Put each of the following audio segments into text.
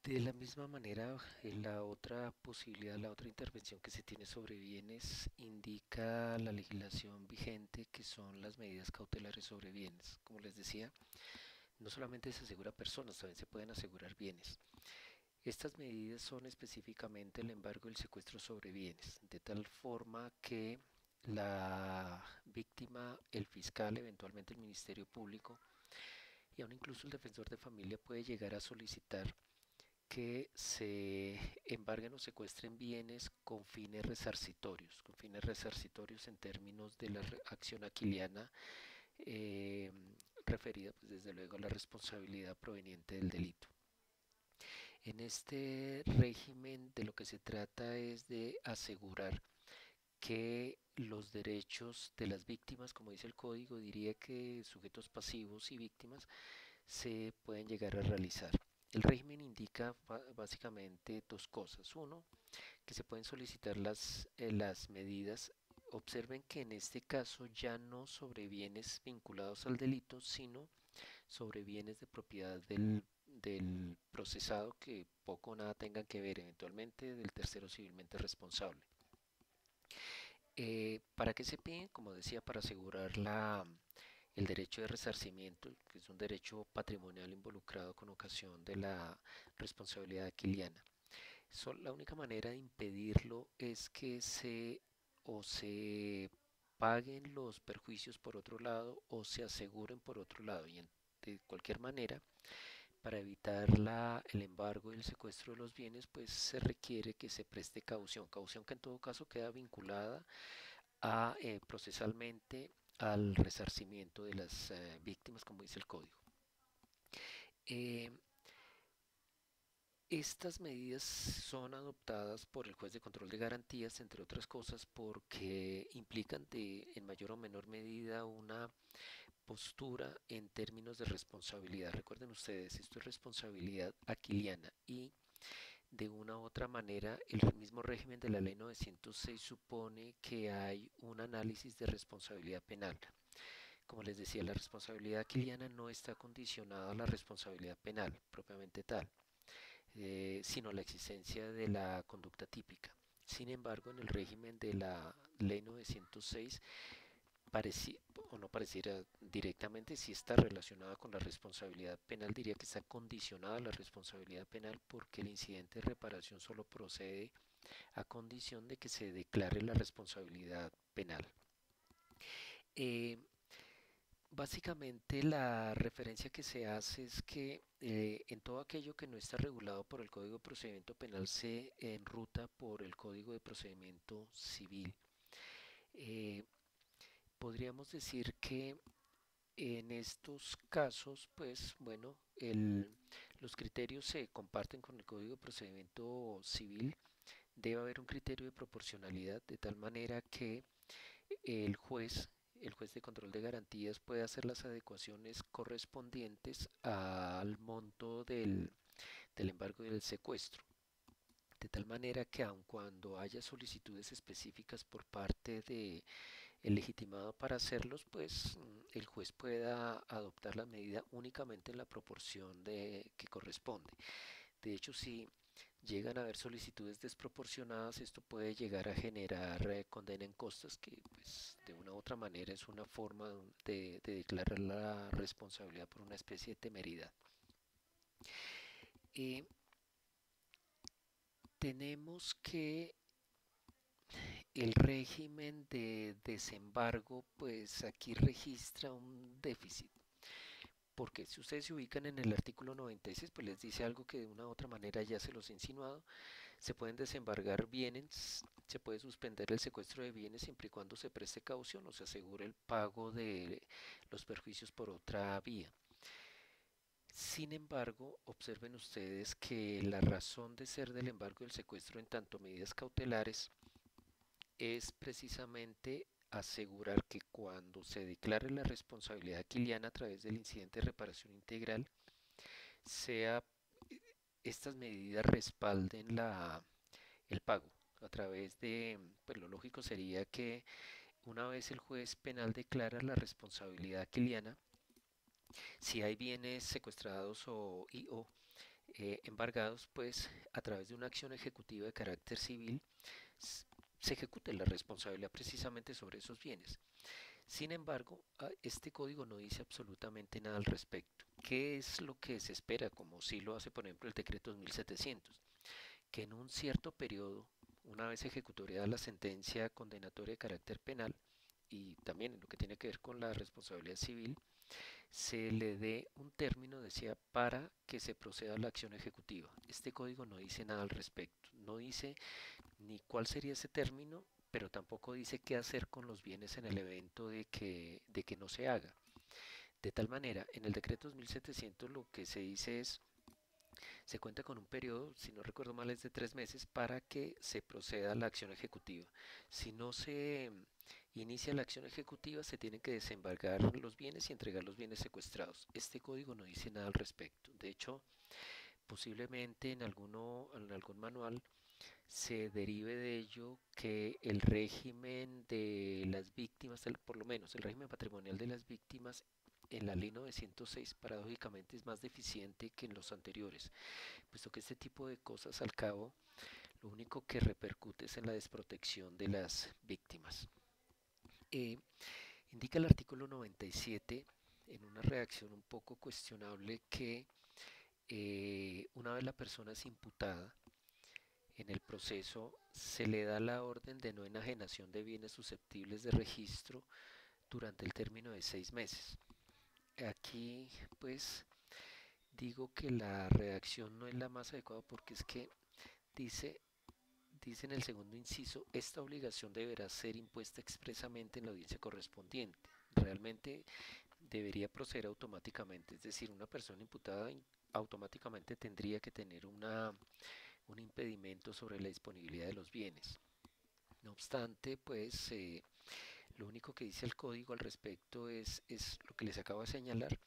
De la misma manera, la otra posibilidad, la otra intervención que se tiene sobre bienes indica la legislación vigente, que son las medidas cautelares sobre bienes. Como les decía, no solamente se asegura personas, también se pueden asegurar bienes. Estas medidas son específicamente el embargo y el secuestro sobre bienes, de tal forma que la víctima, el fiscal, eventualmente el Ministerio Público y aún incluso el defensor de familia puede llegar a solicitar que se embarguen o secuestren bienes con fines resarcitorios en términos de la acción aquiliana, eh, referida pues desde luego a la responsabilidad proveniente del delito. En este régimen de lo que se trata es de asegurar que los derechos de las víctimas, como dice el código, diría que sujetos pasivos y víctimas se pueden llegar a realizar. El régimen indica básicamente dos cosas. Uno, que se pueden solicitar las medidas. Observen que en este caso ya no sobre bienes vinculados al delito, sino sobre bienes de propiedad del procesado que poco o nada tengan que ver, eventualmente del tercero civilmente responsable. ¿Para qué se piden? Como decía, para asegurar el derecho de resarcimiento, que es un derecho patrimonial involucrado con ocasión de la responsabilidad aquiliana. La única manera de impedirlo es que se paguen los perjuicios por otro lado o se aseguren por otro lado. De cualquier manera, para evitar el embargo y el secuestro de los bienes, pues se requiere que se preste caución. Caución que en todo caso queda vinculada procesalmente al resarcimiento de las víctimas, como dice el código. Eh, Estas medidas son adoptadas por el juez de control de garantías, entre otras cosas, porque implican en mayor o menor medida una postura en términos de responsabilidad. Recuerden ustedes, esto es responsabilidad aquiliana y de una u otra manera el mismo régimen de la ley 906 supone que hay un análisis de responsabilidad penal. Como les decía, la responsabilidad aquiliana no está condicionada a la responsabilidad penal propiamente tal, sino la existencia de la conducta típica. Sin embargo, en el régimen de la ley 906 pareci o no pareciera directamente si está relacionada con la responsabilidad penal, diría que está condicionada a la responsabilidad penal porque el incidente de reparación solo procede a condición de que se declare la responsabilidad penal. Eh, Básicamente la referencia que se hace es que en todo aquello que no está regulado por el Código de Procedimiento Penal se enruta por el Código de Procedimiento Civil. Eh, Podríamos decir que en estos casos, pues bueno, los criterios se comparten con el Código de Procedimiento Civil. Debe haber un criterio de proporcionalidad de tal manera que el juez, el juez de control de garantías puede hacer las adecuaciones correspondientes al monto del embargo y del secuestro. De tal manera que aun cuando haya solicitudes específicas por parte de el legitimado para hacerlos, pues el juez pueda adoptar la medida únicamente en la proporción que corresponde. De hecho, si llegan a haber solicitudes desproporcionadas, esto puede llegar a generar condena en costas, que pues de una u otra manera es una forma de declarar la responsabilidad por una especie de temeridad. Eh, Tenemos que el régimen de desembargo, pues aquí registra un déficit. Porque si ustedes se ubican en el artículo 96, pues les dice algo que de una u otra manera ya se los he insinuado. Se pueden desembargar bienes, se puede suspender el secuestro de bienes siempre y cuando se preste caución o se asegure el pago de los perjuicios por otra vía. Sin embargo, observen ustedes que la razón de ser del embargo y del secuestro en tanto medidas cautelares es precisamente asegurar que cuando se declare la responsabilidad aquiliana a través del incidente de reparación integral, sea estas medidas respalden el pago a través de, pues lo lógico sería que una vez el juez penal declara la responsabilidad aquiliana, si hay bienes secuestrados o embargados, pues a través de una acción ejecutiva de carácter civil se ejecute la responsabilidad precisamente sobre esos bienes. Sin embargo, este código no dice absolutamente nada al respecto. ¿Qué es lo que se espera, como sí lo hace por ejemplo el decreto 2700? Que en un cierto periodo, una vez ejecutoriada la sentencia condenatoria de carácter penal y también en lo que tiene que ver con la responsabilidad civil, se le dé un término, decía, para que se proceda a la acción ejecutiva. Este código no dice nada al respecto, no dice ni cuál sería ese término, pero tampoco dice qué hacer con los bienes en el evento de que no se haga. De tal manera, en el decreto 2700 lo que se dice es, se cuenta con un periodo, si no recuerdo mal, es de 3 meses para que se proceda a la acción ejecutiva. Si no se inicia la acción ejecutiva, se tienen que desembargar los bienes y entregar los bienes secuestrados. Este código no dice nada al respecto. De hecho, posiblemente en algún manual se derive de ello que el régimen de las víctimas, por lo menos el régimen patrimonial de las víctimas en la ley 906 paradójicamente es más deficiente que en los anteriores, puesto que este tipo de cosas al cabo lo único que repercute es en la desprotección de las víctimas. Eh, Indica el artículo 97 en una redacción un poco cuestionable que una vez la persona es imputada, en el proceso se le da la orden de no enajenación de bienes susceptibles de registro durante el término de 6 meses. Aquí pues digo que la redacción no es la más adecuada porque es que dice, dice en el segundo inciso, esta obligación deberá ser impuesta expresamente en la audiencia correspondiente. Realmente debería proceder automáticamente, es decir, una persona imputada automáticamente tendría que tener un impedimento sobre la disponibilidad de los bienes. No obstante, pues lo único que dice el código al respecto es lo que les acabo de señalar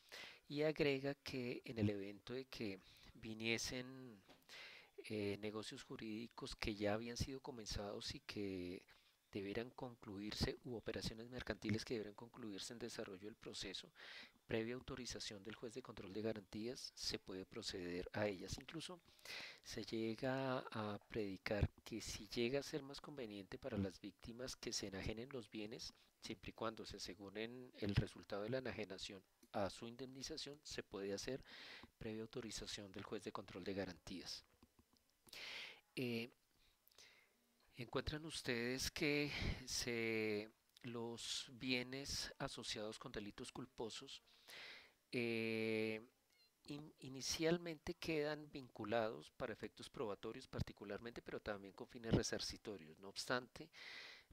y agrega que en el evento de que viniesen negocios jurídicos que ya habían sido comenzados y que debieran concluirse u operaciones mercantiles que debieran concluirse en desarrollo del proceso, previa autorización del juez de control de garantías, se puede proceder a ellas. Incluso se llega a predicar que si llega a ser más conveniente para las víctimas que se enajenen los bienes, siempre y cuando se aseguren el resultado de la enajenación a su indemnización, se puede hacer previa autorización del juez de control de garantías. Eh, Encuentran ustedes que los bienes asociados con delitos culposos eh, inicialmente quedan vinculados para efectos probatorios particularmente, pero también con fines resarcitorios. No obstante,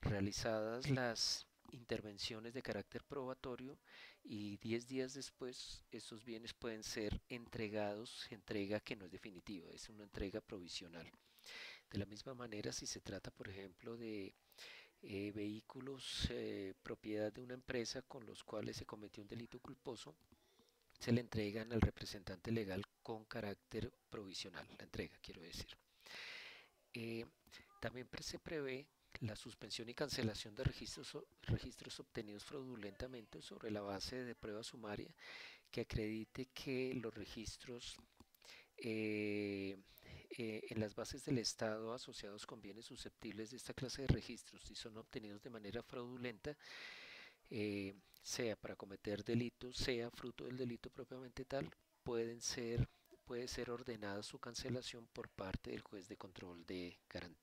realizadas las intervenciones de carácter probatorio y 10 días después estos bienes pueden ser entregados, entrega que no es definitiva, es una entrega provisional. De la misma manera, si se trata, por ejemplo, de vehículos propiedad de una empresa con los cuales se cometió un delito culposo, se le entregan al representante legal con carácter provisional, la entrega quiero decir. Eh, También se prevé la suspensión y cancelación de registros obtenidos fraudulentamente sobre la base de prueba sumaria que acredite que los registros eh, en las bases del Estado asociados con bienes susceptibles de esta clase de registros, si son obtenidos de manera fraudulenta, sea para cometer delitos, sea fruto del delito propiamente tal, puede ser ordenada su cancelación por parte del juez de control de garantías.